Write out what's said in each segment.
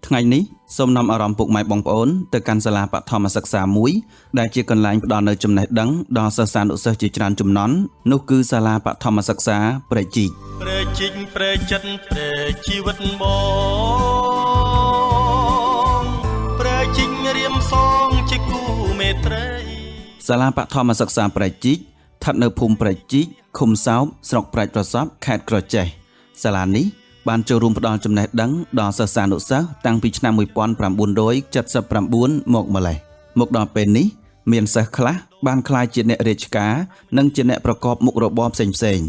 ថ្ងៃនេះសូមនាំអារម្មណ៍ពុកម៉ែបងប្អូនទៅកាន់សាលាបឋមសិក្សាមួយដែលជាកន្លែងផ្ដល់នូវចំណេះដឹងដល់សិស្សានុសិស្សជាច្រើនជំនាន់នោះគឺសាលាបឋមសិក្សាព្រែកជីកព្រែកជីកព្រែកចិត្តព្រែកជីវិតបងព្រែកជីករៀមសងជាគូមេត្រីសាលាបឋមសិក្សាព្រែកជីកស្ថិតនៅភូមិព្រែកជីកឃុំសោបស្រុកព្រែកប្រសពខេត្តក្រចេះសាលានេះបានចូលរួមផ្ដល់ចំណេះដឹងដល់សិស្សានុសិស្សតាំងពីឆ្នាំ1979មកម្លេះមកដល់ពេលនេះមានសិស្សខ្លះបានក្លាយជាអ្នករាជការនិងជាអ្នកប្រកបមុខរបរផ្សេងៗ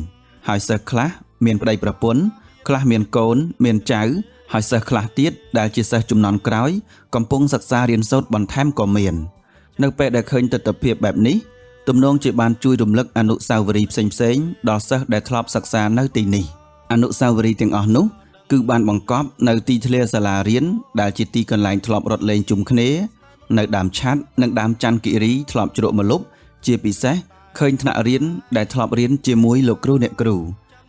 ហើយសិស្សខ្លះមានប្តីប្រពន្ធខ្លះមានកូនមានចៅហើយសិស្សខ្លះទៀតដែលជាសិស្សជំនាន់ក្រោយកំពុងសិក្សារៀនសូត្របន្ថែមក៏មាននៅពេលដែលឃើញទស្សនវិជ្ជាបែបនេះទំនងជាបានជួយរំលឹកអនុស្សាវរីយ៍ផ្សេងៗដល់សិស្សដែលធ្លាប់សិក្សានៅទីនេះអនុស្សាវរីយ៍ទាំងអស់នោះគឺបានបង្កប់នៅទីធ្លាសាលារៀនដែលជាទីកន្លែងធ្លាប់រត់លេងជុំគ្នានៅដើមឆ័ត្រនិងដើមច័ន្ទគិរីធ្លាប់ជ្រក់ម្លប់ជាពិសេសឃើញថ្នាក់រៀនដែលធ្លាប់រៀនជាមួយលោកគ្រូអ្នកគ្រូ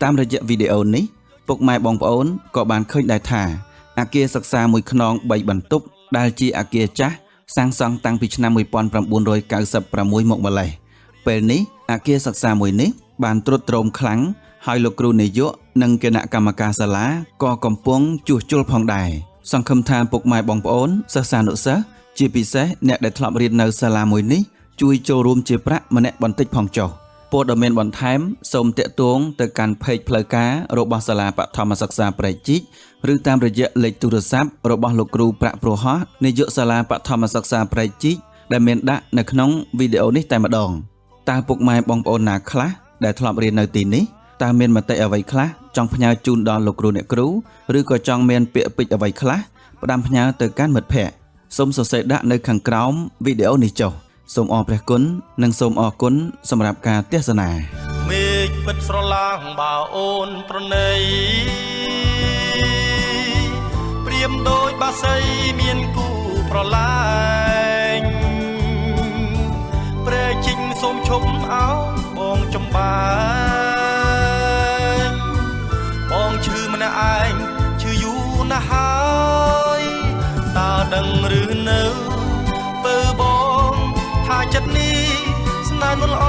តាមរយៈវីដេអូនេះពុកម៉ែបងប្អូនក៏បានឃើញដែរថាអគារសិក្សាមួយខ្នង3បន្ទប់ដែលជាអគារចាស់សាងសង់តាំងពីឆ្នាំ1996មកម្លេះពេលនេះអគារសិក្សាមួយនេះបានទ្រុឌទ្រោមខ្លាំងហើយលោកគ្រូនាយកនិងគណៈកម្មការសាលាក៏កំពុងជួសជុលផងដែរសង្ឃឹមថាពុកម៉ែបងប្អូនសិស្សានុសិស្សជាពិសេសអ្នកដែលធ្លាប់រៀននៅសាលាមួយនេះជួយចូលរួមជាប្រាក់ម្នាក់បន្តិចផងចុះព័ត៌មានបន្ថែមសូមតាក់ទងទៅកាន់เพจផ្លូវការរបស់សាលាបឋមសិក្សាព្រែកជីកឬតាមរយៈលេខទូរស័ព្ទរបស់លោកគ្រូប្រាក់ប្រហោះនាយកសាលាបឋមសិក្សាព្រែកជីកដែលមានដាក់នៅក្នុងវីដេអូនេះតែម្ដងតើពុកម៉ែបងប្អូនណាខ្លះដែលធ្លាប់រៀននៅទីនេះតើមានមតិអ្វីខ្លះចង់ផ្ញើជូនដល់លោកគ្រូអ្នកគ្រូឬក៏ចង់មានពាក្យពេចន៍អ្វីខ្លះផ្ដាំផ្ញើទៅកាន់មិត្តភ័ក្តិសូមសរសេរដាក់នៅខាងក្រោមវីដេអូនេះចុះសូមអរព្រះគុណនិងសូមអរគុណសម្រាប់ការទស្សនាមេឃពិតស្រឡាងបើអូនប្រណីព្រាមដូចបាសីមានគូប្រឡាញ់ព្រែកជីកសូមឈប់អោបងចំបាយបងឈឺម្នាក់ឯងឈឺយូរណាស់ហើយតើដឹងឬនៅពើបងថាចិត្តនេះស្នេហ៍មិនល្អ